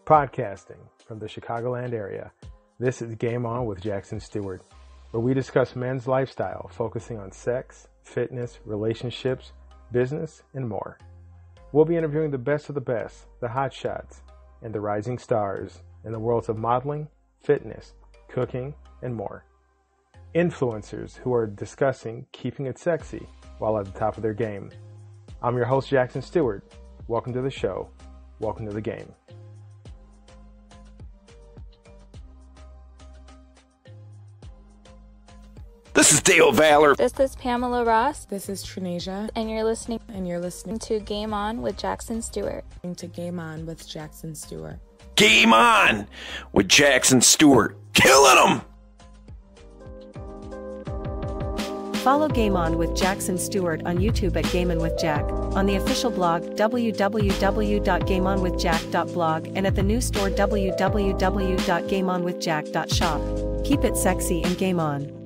Podcasting from the Chicagoland area, this is Game On with Jackson Stuart, where we discuss men's lifestyle, focusing on sex, fitness, relationships, business, and more. We'll be interviewing the best of the best, the hot shots, and the rising stars in the worlds of modeling, fitness, cooking, and more. Influencers who are discussing keeping it sexy while at the top of their game. I'm your host, Jackson Stuart. Welcome to the show. Welcome to the game. This is Dale Valor. This is Pamela Ross. This is Trinasia. And you're listening to Game On with Jackson Stuart. To Game On with Jackson Stuart. Game On with Jackson Stuart. Killing them! Follow Game On with Jackson Stuart on YouTube at Game On with Jack, on the official blog www.gameonwithjack.blog, and at the new store www.gameonwithjack.shop. Keep it sexy and game on.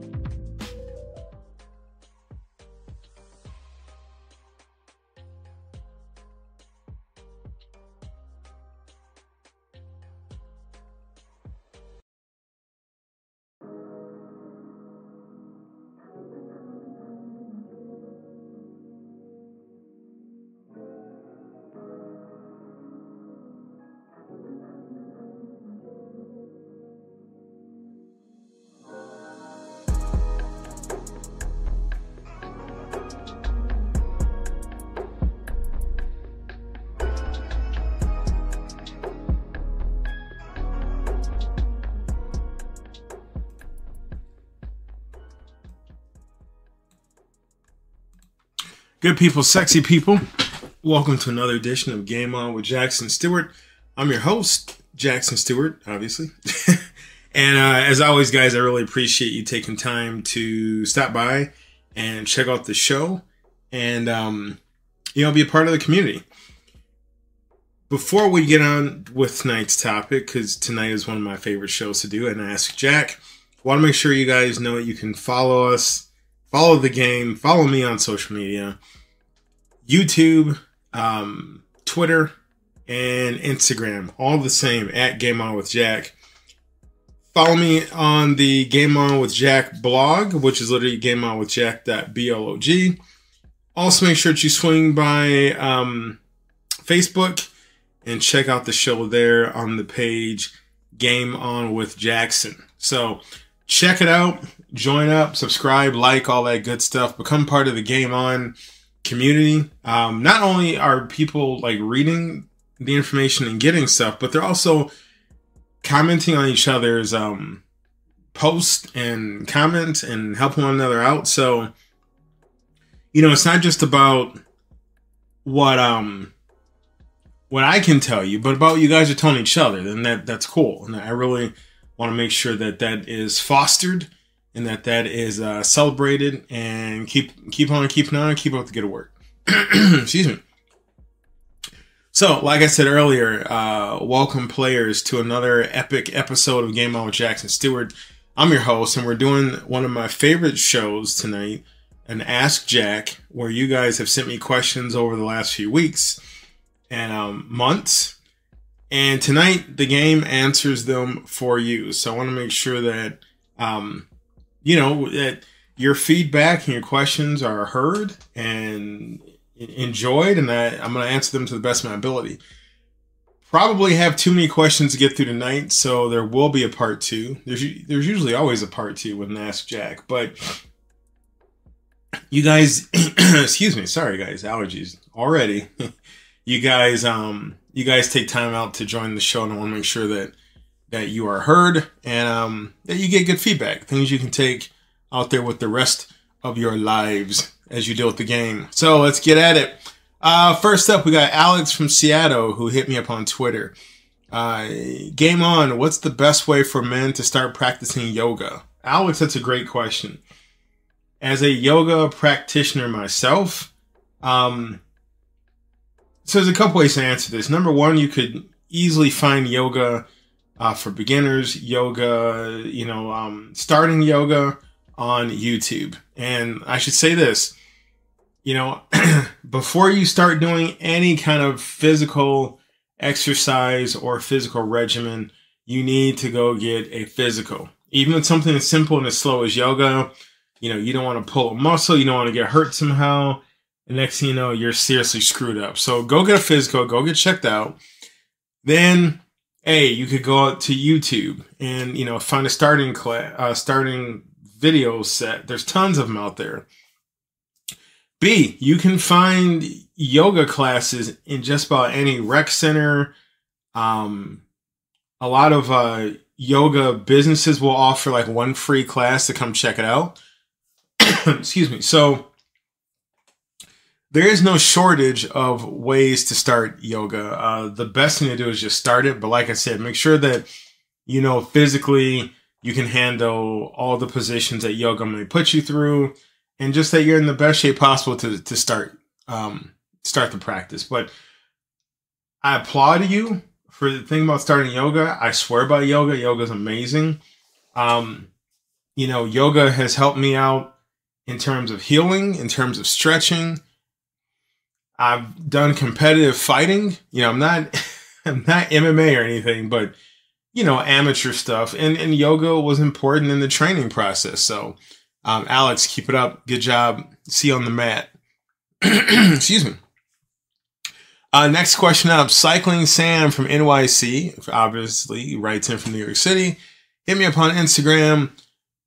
Good people, sexy people, welcome to another edition of Game On with Jackson Stuart. I'm your host, Jackson Stuart, obviously. And as always, guys, I really appreciate you taking time to stop by and check out the show and, be a part of the community. Before we get on with tonight's topic, because tonight is one of my favorite shows to do, and Ask Jack, I want to make sure you guys know that you can follow us. Follow the game. Follow me on social media. YouTube, Twitter, and Instagram. All the same, at Game On with Jack. Follow me on the Game On with Jack blog, which is literally gameonwithjack.blog. Also, make sure that you swing by Facebook and check out the show there on the page Game On with Jackson. So, check it out, join up, subscribe, like, all that good stuff. Become part of the Game On community. Not only are people like reading the information and getting stuff, but they're also commenting on each other's posts and comments and helping one another out. So, it's not just about what I can tell you, but about you guys are telling each other. And that's cool. And I really want to make sure that is fostered and that is celebrated, and keep on keeping on and keep up the good work. Excuse me. So, like I said earlier, welcome players to another epic episode of Game On with Jackson Stuart. I'm your host, and we're doing one of my favorite shows tonight, an Ask Jack, where you guys have sent me questions over the last few weeks and months. And tonight, the game answers them for you. So I want to make sure that, that your feedback and your questions are heard and enjoyed, and that I'm going to answer them to the best of my ability. Probably have too many questions to get through tonight, so there will be a part two. There's usually always a part two with an Ask Jack, but you guys, excuse me, sorry guys, allergies already. You guys take time out to join the show, and I want to make sure that you are heard and that you get good feedback, things you can take out there with the rest of your lives as you deal with the game. So let's get at it. First up, we got Alex from Seattle who hit me up on Twitter. Game On, what's the best way for men to start practicing yoga? Alex, that's a great question. As a yoga practitioner myself, so there's a couple ways to answer this. Number one, you could easily find yoga for beginners, yoga, starting yoga on YouTube. And I should say this, before you start doing any kind of physical exercise or physical regimen, you need to go get a physical. Even with something as simple and as slow as yoga, you don't want to pull a muscle, you don't want to get hurt somehow. The next thing you know, you're seriously screwed up. So go get a physical, go get checked out. Then, A, you could go out to YouTube and, find a starting video set. There's tons of them out there. B, you can find yoga classes in just about any rec center. A lot of yoga businesses will offer like one free class to come check it out. Excuse me. So there is no shortage of ways to start yoga. The best thing to do is just start it. But like I said, make sure that, physically you can handle all the positions that yoga may put you through, and just that you're in the best shape possible to start the practice. But I applaud you for the thing about starting yoga. I swear by yoga. Yoga is amazing. Yoga has helped me out in terms of healing, in terms of stretching. I've done competitive fighting. I'm not MMA or anything, but amateur stuff. And yoga was important in the training process. So, Alex, keep it up. Good job. See you on the mat. Excuse me. Next question up. Cycling Sam from NYC, obviously writes in from New York City. Hit me up on Instagram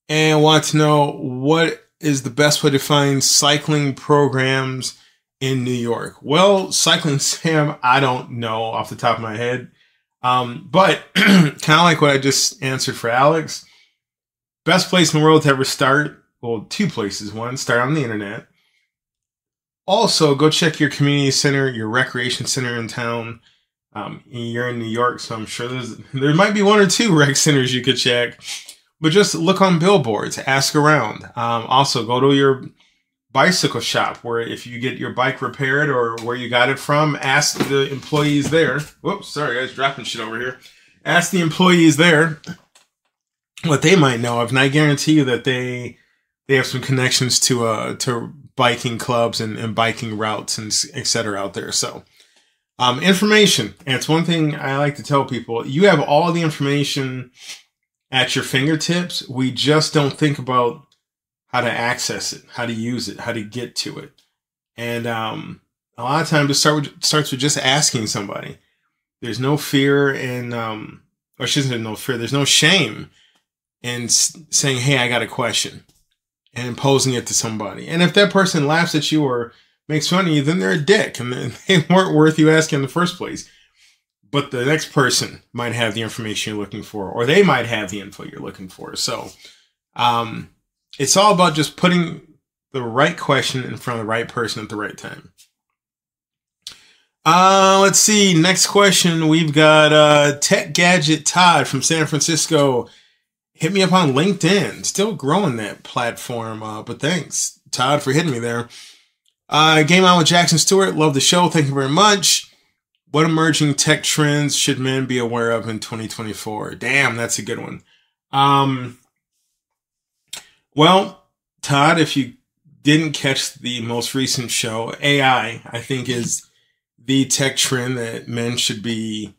and want to know what is the best way to find cycling programs in New York. Well, Cycling Sam, I don't know off the top of my head. But kind of like what I just answered for Alex, best place in the world to ever start. Well, two places. One, start on the internet. Also, go check your community center, your recreation center in town. You're in New York, so I'm sure there might be one or two rec centers you could check. But just look on billboards, ask around. Also, go to your bicycle shop where if you get your bike repaired or where you got it from, ask the employees there. Whoops, sorry guys, dropping shit over here. Ask the employees there what they might know of, and I guarantee you that they have some connections to biking clubs and biking routes and et cetera out there. So information, and it's one thing I like to tell people, you have all the information at your fingertips. We just don't think about how to access it, how to use it, how to get to it. And a lot of times it starts with just asking somebody. There's no fear in, or shouldn't say no fear, there's no shame in saying, hey, I got a question, and imposing it to somebody. And if that person laughs at you or makes fun of you, then they're a dick and they weren't worth you asking in the first place. But the next person might have the information you're looking for, or they might have the info you're looking for. So, it's all about just putting the right question in front of the right person at the right time. Let's see. Next question. We've got Tech Gadget Todd from San Francisco. Hit me up on LinkedIn. Still growing that platform, but thanks, Todd, for hitting me there. Game On with Jackson Stuart. Love the show. Thank you very much. What emerging tech trends should men be aware of in 2024? Damn, that's a good one. Well, Todd, if you didn't catch the most recent show, AI, I think, is the tech trend that men should be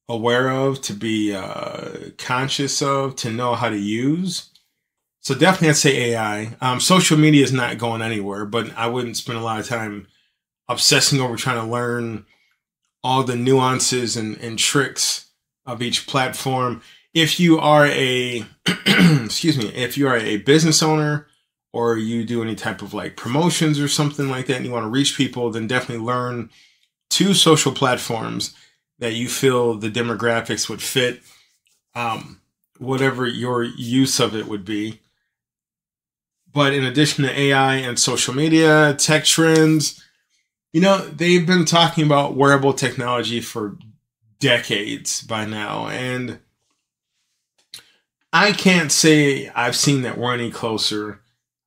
aware of, to be conscious of, to know how to use. So definitely I'd say AI. Social media is not going anywhere, but I wouldn't spend a lot of time obsessing over trying to learn all the nuances and tricks of each platform. If you are a, if you are a business owner or you do any type of like promotions or something like that and you want to reach people, then definitely learn 2 social platforms that you feel the demographics would fit, whatever your use of it would be. But in addition to AI and social media, tech trends, they've been talking about wearable technology for decades by now. And I can't say I've seen that we're any closer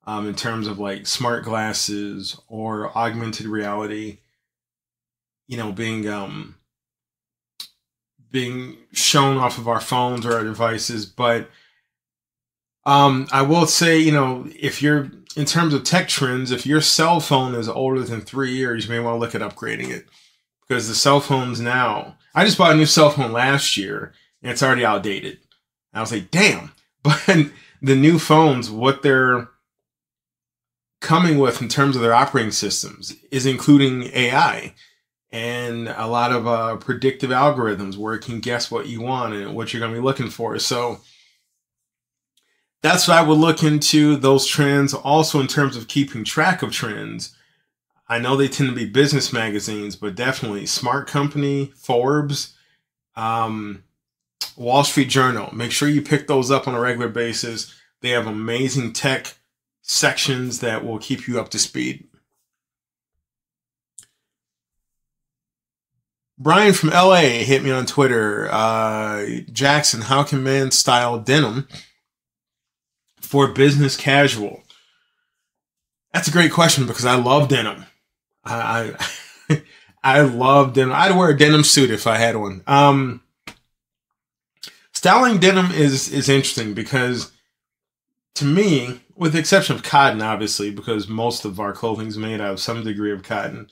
in terms of like smart glasses or augmented reality, being shown off of our phones or our devices. But I will say, if you're in terms of tech trends, if your cell phone is older than 3 years, you may want to look at upgrading it, because the cell phones now, I just bought a new cell phone last year and it's already outdated. I was like, damn. But the new phones, what they're coming with in terms of their operating systems is including AI and a lot of predictive algorithms where it can guess what you want and what you're going to be looking for. So that's what I would look into, those trends. Also, in terms of keeping track of trends, I know they tend to be business magazines, but definitely Smart Company, Forbes, Wall Street Journal. Make sure you pick those up on a regular basis. They have amazing tech sections that will keep you up to speed. Brian from LA hit me on Twitter. Jackson, how can men style denim for business casual? That's a great question because I love denim. I love denim. I'd wear a denim suit if I had one. Styling denim is interesting because, to me, with the exception of cotton, obviously, because most of our clothing is made out of some degree of cotton,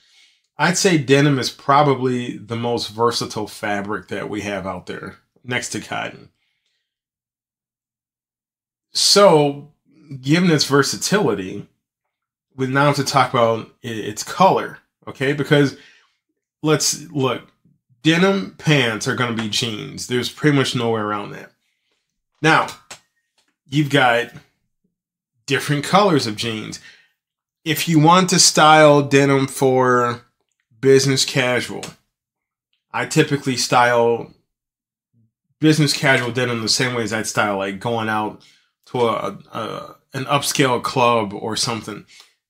I'd say denim is probably the most versatile fabric that we have out there, next to cotton. So, given its versatility, we now have to talk about its color, okay? Because let's look, denim pants are going to be jeans. There's pretty much nowhere around that. Now, you've got different colors of jeans. If you want to style denim for business casual, I typically style business casual denim the same way as I'd style like going out to an upscale club or something.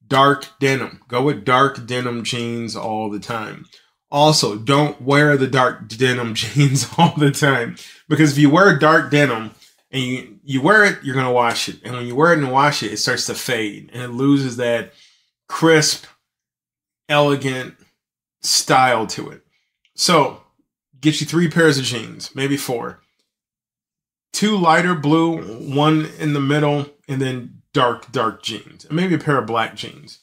Dark denim. Go with dark denim jeans all the time. Also, don't wear the dark denim jeans all the time, because if you wear dark denim and you wear it, you're going to wash it. And when you wear it and wash it, it starts to fade and it loses that crisp, elegant style to it. So get you 3 pairs of jeans, maybe 4. 2 lighter blue, 1 in the middle, and then dark jeans, and maybe a pair of black jeans.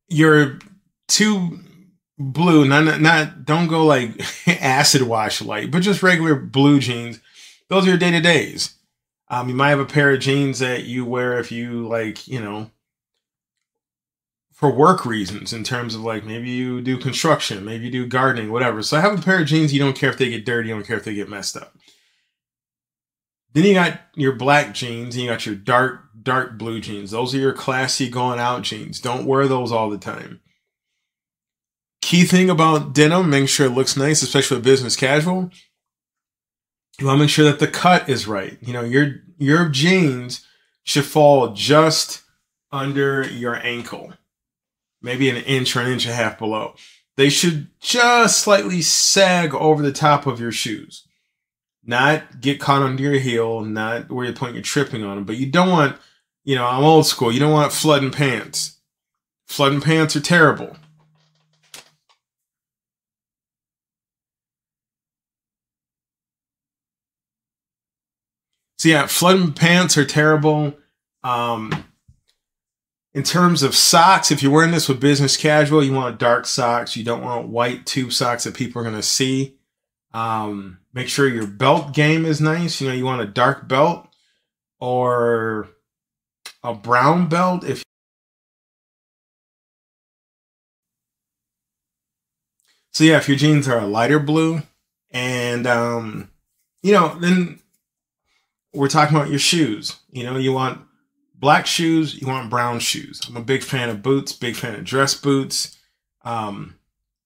Your 2 blue, not don't go like acid wash light, but just regular blue jeans. Those are your day-to-days. You might have a pair of jeans that you wear if you like, you know, for work reasons, in terms of like maybe you do construction, maybe you do gardening, whatever. So have a pair of jeans you don't care if they get dirty, you don't care if they get messed up. Then you got your black jeans and you got your dark blue jeans. Those are your classy going out jeans. Don't wear those all the time. Key thing about denim, making sure it looks nice, especially with business casual, you want to make sure that the cut is right. You know, your jeans should fall just under your ankle. Maybe an inch or an inch and a half below. They should just slightly sag over the top of your shoes. Not get caught under your heel, not where you're pointing you're tripping on them. But you don't want, you know, I'm old school. You don't want flooding pants. Flooding pants are terrible. So yeah, flooding pants are terrible. In terms of socks, if you're wearing this with business casual, you want dark socks. You don't want white tube socks that people are going to see. Make sure your belt game is nice. You know, you want a dark belt or a brown belt. So yeah, if your jeans are a lighter blue and, you know, then we're talking about your shoes. You know, you want black shoes, you want brown shoes. I'm a big fan of boots, big fan of dress boots.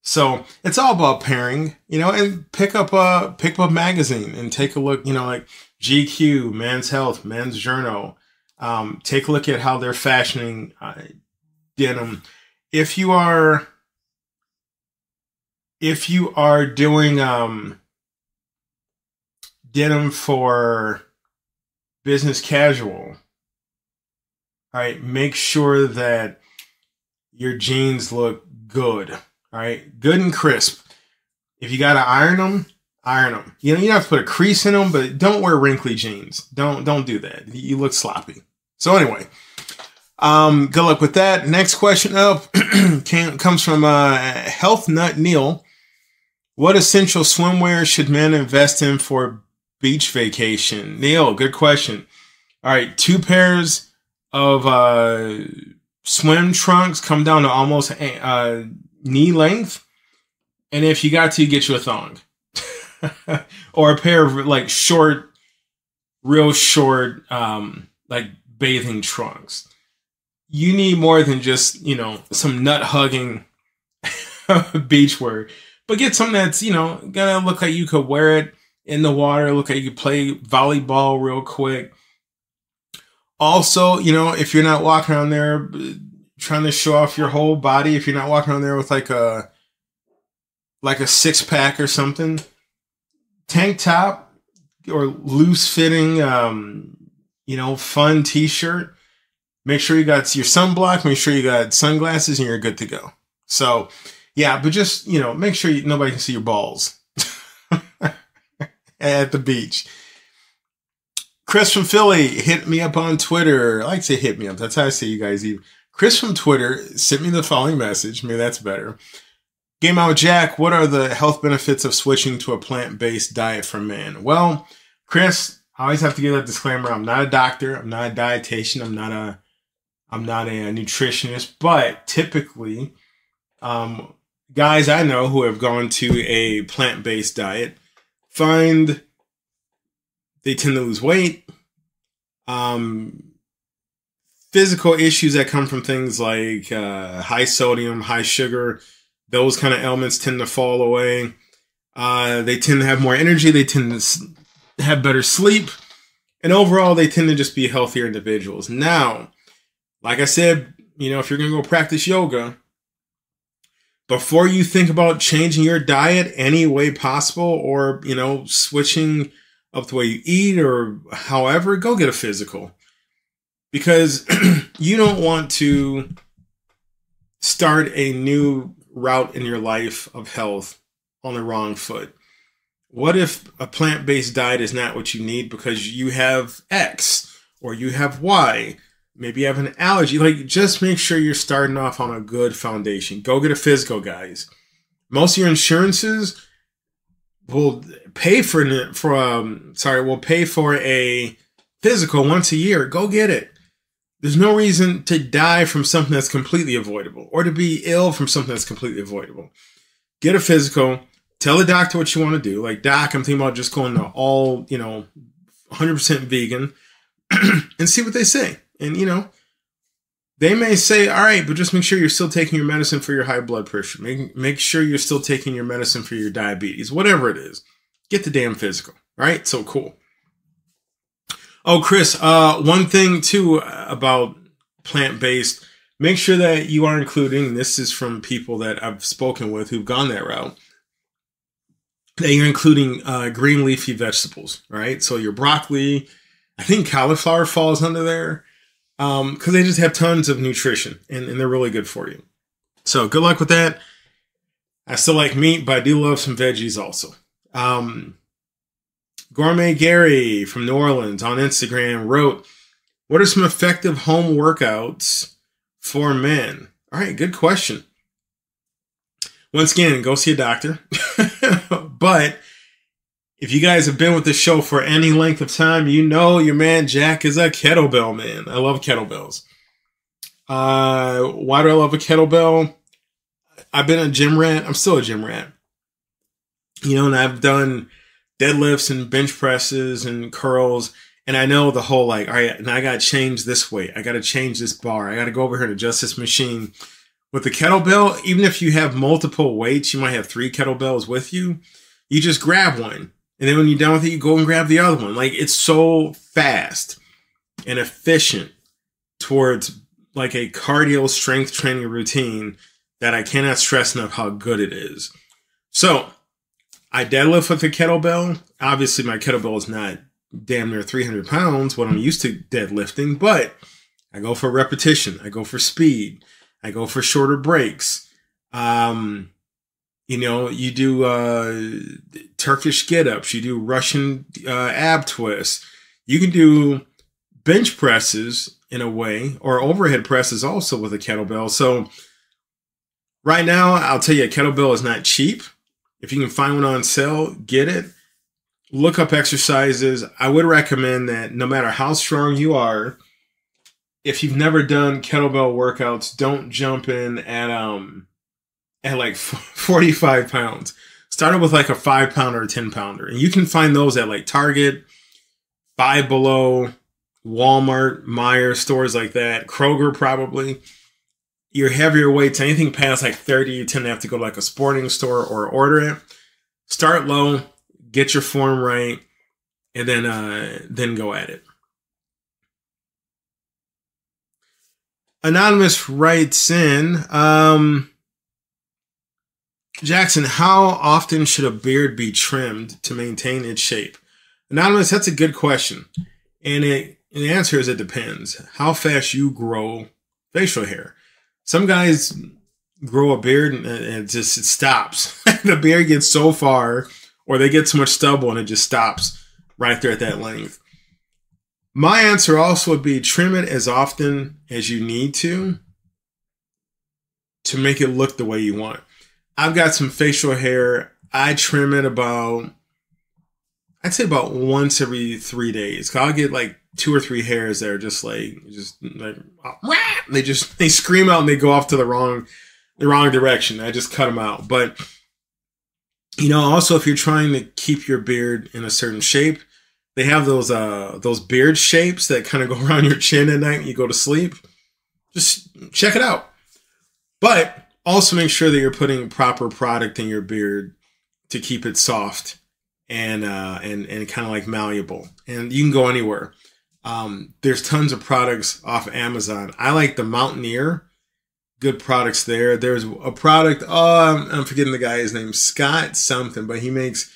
So it's all about pairing, you know, and pick up a magazine and take a look, you know, like GQ, Men's Health, Men's Journal. Take a look at how they're fashioning denim. If you are doing denim for business casual, all right, make sure that your jeans look good. All right, good and crisp. If you gotta iron them, iron them. You know, you don't have to put a crease in them, but don't wear wrinkly jeans. Don't do that. You look sloppy. So anyway, good luck with that. Next question up comes from Health Nut Neil. What essential swimwear should men invest in for beach vacation? Neil, good question. All right, 2 pairs of swim trunks come down to almost knee length. And if you got to, get you a thong. Or a pair of like short, real short, like bathing trunks. You need more than just, some nut hugging beach wear. But get something that's, gonna look like you could wear it in the water, look like you could play volleyball real quick. Also, if you're not walking around there trying to show off your whole body, if you're not walking around there with like a 6-pack or something, tank top or loose fitting, fun t-shirt. Make sure you got your sunblock, make sure you got sunglasses, and you're good to go. So, yeah, but just, make sure nobody can see your balls at the beach. Chris from Philly hit me up on Twitter. I like to say hit me up. That's how I say you guys even. Chris from Twitter sent me the following message. Maybe that's better. Game On with Jack, what are the health benefits of switching to a plant-based diet for men? Well, Chris, I always have to give that disclaimer. I'm not a doctor. I'm not a dietitian. I'm not a nutritionist. But typically, guys I know who have gone to a plant-based diet find they tend to lose weight. Physical issues that come from things like high sodium, high sugar, those kind of elements tend to fall away. They tend to have more energy. They tend to have better sleep. And overall, they tend to just be healthier individuals. Now, like I said, if you're going to go practice yoga, before you think about changing your diet any way possible or, switching up the way you eat or however, go get a physical. Because you don't want to start a new route in your life of health on the wrong foot. What if a plant-based diet is not what you need because you have X or you have Y? Maybe you have an allergy. Like, just make sure you're starting off on a good foundation. Go get a physical, guys. Most of your insurances will pay for a physical once a year. Go get it. There's no reason to die from something that's completely avoidable or to be ill from something that's completely avoidable. Get a physical. Tell the doctor what you want to do. Like, doc, I'm thinking about just going to all, 100% vegan and see what they say. And, they may say, all right, but just make sure you're still taking your medicine for your high blood pressure. Make sure you're still taking your medicine for your diabetes, whatever it is. Get the damn physical. All right. So cool. Oh, Chris, one thing too about plant-based, make sure that you are including, this is from people that I've spoken with who've gone that route, that you're including green leafy vegetables, right? So your broccoli, I think cauliflower falls under there, because they just have tons of nutrition and they're really good for you. So good luck with that. I still like meat, but I do love some veggies also. Gourmet Gary from New Orleans on Instagram wrote, what are some effective home workouts for men? All right, good question. Once again, go see a doctor. But if you guys have been with the show for any length of time, your man Jack is a kettlebell man. I love kettlebells. Why do I love a kettlebell? I've been a gym rat. I'm still a gym rat. And I've done deadlifts and bench presses and curls. And I know the whole all right, now I got to change this weight. I got to change this bar. I got to go over here and adjust this machine. With the kettlebell, even if you have multiple weights, you might have 3 kettlebells with you. You just grab one. And then when you're done with it, you go and grab the other one. It's so fast and efficient towards a cardio strength training routine that I cannot stress enough how good it is. So I deadlift with a kettlebell. Obviously, my kettlebell is not damn near 300 pounds, what I'm used to deadlifting, but I go for repetition. I go for speed. I go for shorter breaks. You do Turkish get-ups. You do Russian ab twists. You can do bench presses in a way, or overhead presses also with a kettlebell. So right now, I'll tell you, a kettlebell is not cheap. If you can find one on sale, get it. Look up exercises. I would recommend that no matter how strong you are, if you've never done kettlebell workouts, don't jump in at like 45 pounds. Start with like a 5-pounder or 10-pounder. And you can find those at like Target, Five Below, Walmart, Meijer, stores like that. Kroger probably. Your heavier weights, anything past like 30, you tend to have to go to like a sporting store or order it. Start low, get your form right, and then go at it. Anonymous writes in, Jackson, how often should a beard be trimmed to maintain its shape? Anonymous, that's a good question. And the answer is it depends. How fast you grow facial hair. Some guys grow a beard and it stops. The beard gets so far, or they get so much stubble and it just stops right there at that length. My answer also would be trim it as often as you need to make it look the way you want. I've got some facial hair. I trim it I'd say about once every 3 days. 'Cause I'll get like 2 or 3 hairs that are just like they scream out and they go off to the wrong direction. I just cut them out. But also if you're trying to keep your beard in a certain shape, they have those beard shapes that kind of go around your chin at night when you go to sleep. Just check it out. But also make sure that you're putting proper product in your beard to keep it soft and kind of like malleable. And you can go anywhere. There's tons of products off Amazon. I like the Mountaineer. Good products there. There's a product, I'm forgetting the guy's name, Scott something, but he makes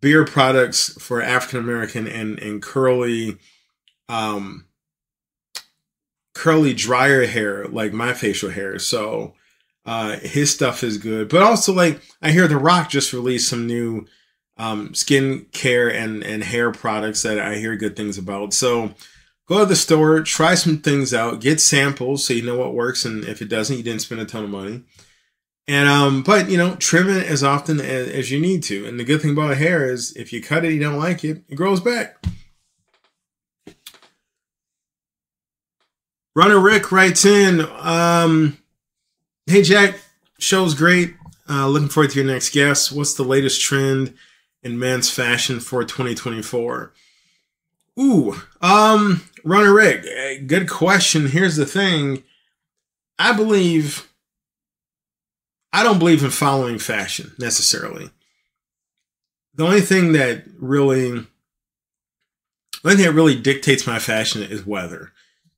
beard products for African American and curly drier hair, like my facial hair. So his stuff is good. But also, like, I hear The Rock just released some new skin care and hair products that I hear good things about. So go to the store, try some things out, get samples so you know what works, and if it doesn't, you didn't spend a ton of money. And but trim it as often as you need to. And the good thing about hair is if you cut it, you don't like it, it grows back. Runner Rick writes in, hey Jack, show's great. Looking forward to your next guest. What's the latest trend in men's fashion for 2024? Runner Rick, good question. Here's the thing. I don't believe in following fashion necessarily. The only thing that really dictates my fashion is weather.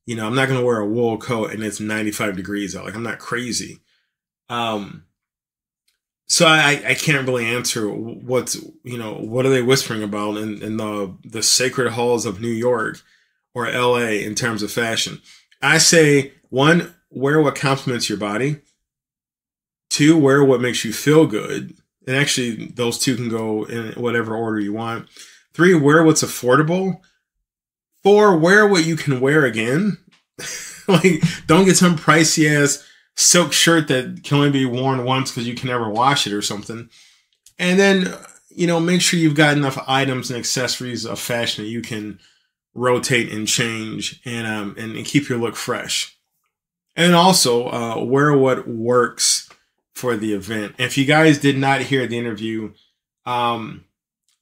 I'm not going to wear a wool coat and it's 95 degrees out. Like, I'm not crazy. So I can't really answer what are they whispering about in the sacred halls of New York or LA in terms of fashion. I say, 1, wear what complements your body. 2, wear what makes you feel good. And actually, those 2 can go in whatever order you want. 3, wear what's affordable. 4, wear what you can wear again. Like, don't get some pricey ass silk shirt that can only be worn once because you can never wash it or something. And then, make sure you've got enough items and accessories of fashion that you can rotate and change and keep your look fresh. And also, wear what works for the event. And if you guys did not hear the interview,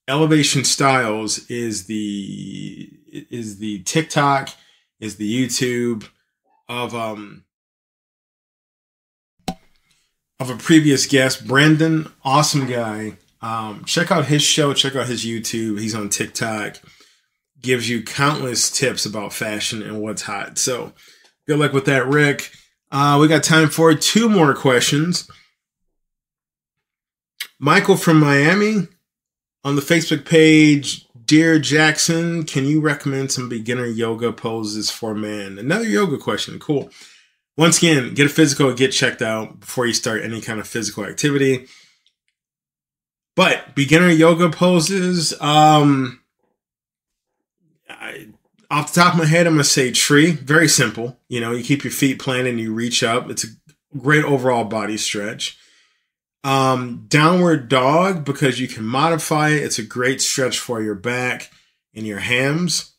Elevation Styles is the TikTok, is the YouTube of a previous guest, Brendan, awesome guy. Check out his show, check out his YouTube. He's on TikTok. Gives you countless tips about fashion and what's hot. So good luck with that, Rick. We got time for 2 more questions. Michael from Miami on the Facebook page, Dear Jackson, can you recommend some beginner yoga poses for men? Another yoga question. Cool. Once again, get a physical, get checked out before you start any kind of physical activity. But beginner yoga poses, off the top of my head, I'm going to say tree. Very simple. You keep your feet planted and you reach up. It's a great overall body stretch. Downward dog, because you can modify it. It's a great stretch for your back and your hams.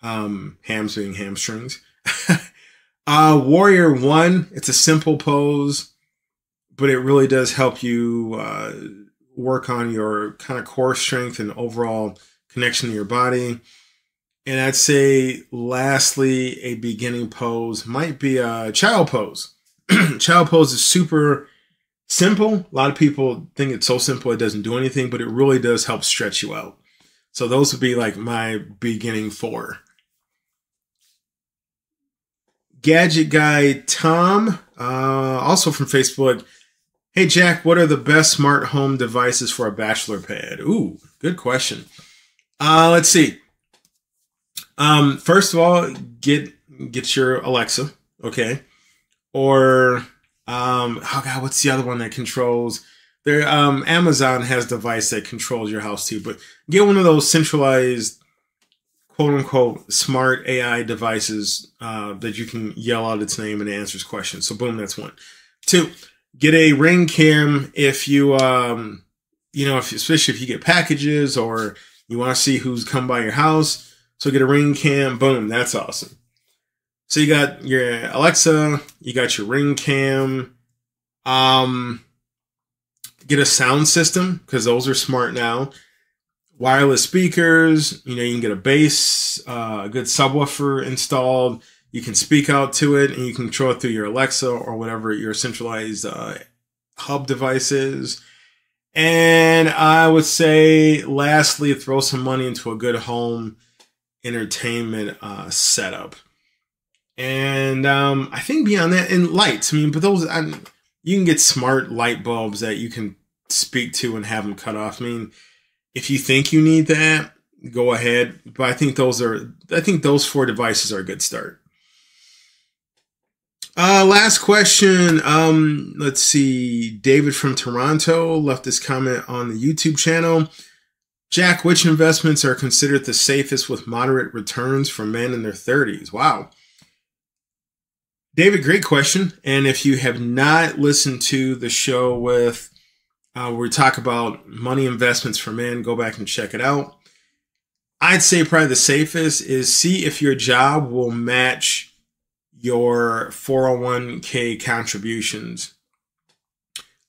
Hams being hamstrings. Warrior One, it's a simple pose, but it really does help you work on your kind of core strength and overall connection to your body. And I'd say lastly, a beginning pose might be a child pose. Child pose is super simple. A lot of people think it's so simple it doesn't do anything, but it really does help stretch you out. So those would be like my beginning 4. Gadget Guy Tom, also from Facebook. Hey Jack, what are the best smart home devices for a bachelor pad? Ooh, good question. Let's see. First of all, get your Alexa, okay? Or oh god, what's the other one that controls? There, Amazon has a device that controls your house too, but get one of those centralized, quote unquote, smart AI devices that you can yell out its name and it answers questions. So boom, that's 1. 2, get a Ring cam if you, especially if you get packages or you want to see who's come by your house. So get a Ring cam, boom, that's awesome. So you got your Alexa, you got your Ring cam. Get a sound system, because those are smart now. Wireless speakers, you can get a bass, a good subwoofer installed. You can speak out to it and you can control it through your Alexa or whatever your centralized hub device is. And I would say, lastly, throw some money into a good home entertainment setup. And I think beyond that, and lights. But those, you can get smart light bulbs that you can speak to and have them cut off. If you think you need that, go ahead. But I think those 4 devices are a good start. Last question. Let's see. David from Toronto left this comment on the YouTube channel. Jack, which investments are considered the safest with moderate returns for men in their 30s? Wow. David, great question. And if you have not listened to the show with where we talk about money investments for men, go back and check it out. I'd say probably the safest is see if your job will match your 401k contributions.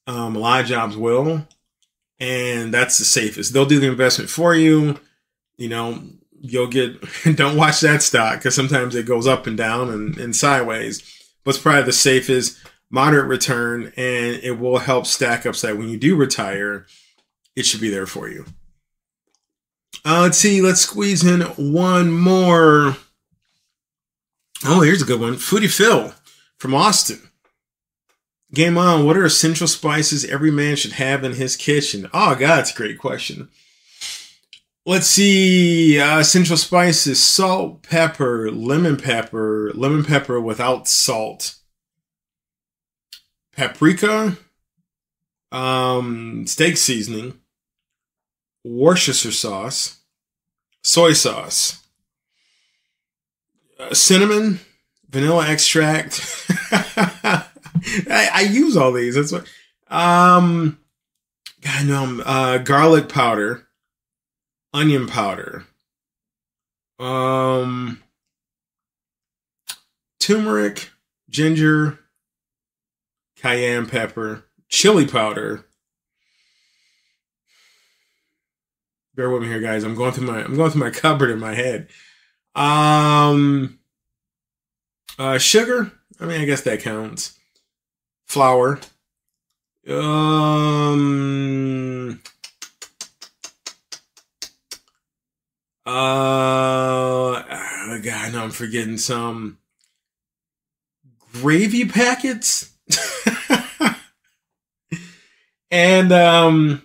A lot of jobs will, and that's the safest. They'll do the investment for you. You'll get, don't watch that stock because sometimes it goes up and down and sideways. But it's probably the safest, moderate return, and it will help stack up so that when you do retire, it should be there for you. Let's see. Let's squeeze in one more. Oh, here's a good one. Foodie Phil from Austin. Game on. What are essential spices every man should have in his kitchen? Oh, God, that's a great question. Let's see. Essential spices: salt, pepper, lemon pepper without salt, paprika, steak seasoning, Worcestershire sauce, soy sauce, cinnamon, vanilla extract. I use all these. That's what. Garlic powder, onion powder, turmeric, ginger, cayenne pepper, chili powder. Bear with me here, guys. I'm going through my cupboard in my head. Sugar. I guess that counts. Flour. God, no, I'm forgetting some gravy packets. And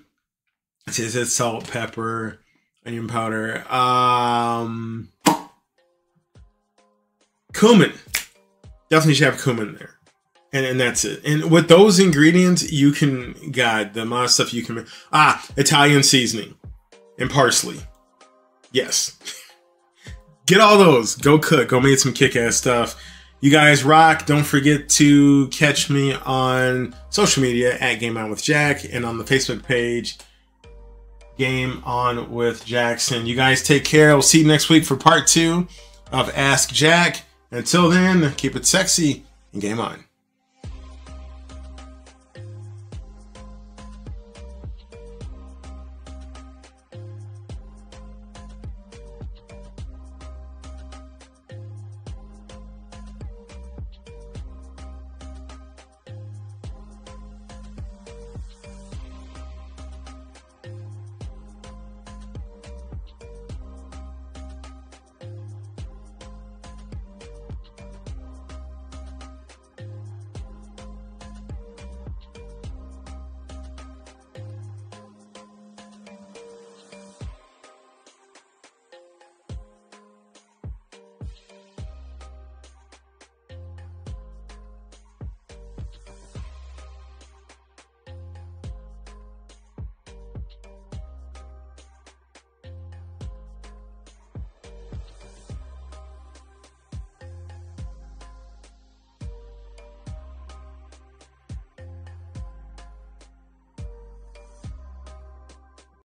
it says salt, pepper, onion powder, cumin. Definitely should have cumin there. And that's it. And with those ingredients, you can, God, the amount of stuff you can make. Italian seasoning and parsley. Yes. Get all those. Go cook. Go make some kick-ass stuff. You guys rock. Don't forget to catch me on social media at Game On with Jack and on the Facebook page, Game On with Jackson. You guys take care. We'll see you next week for part 2 of Ask Jack. Until then, keep it sexy and game on.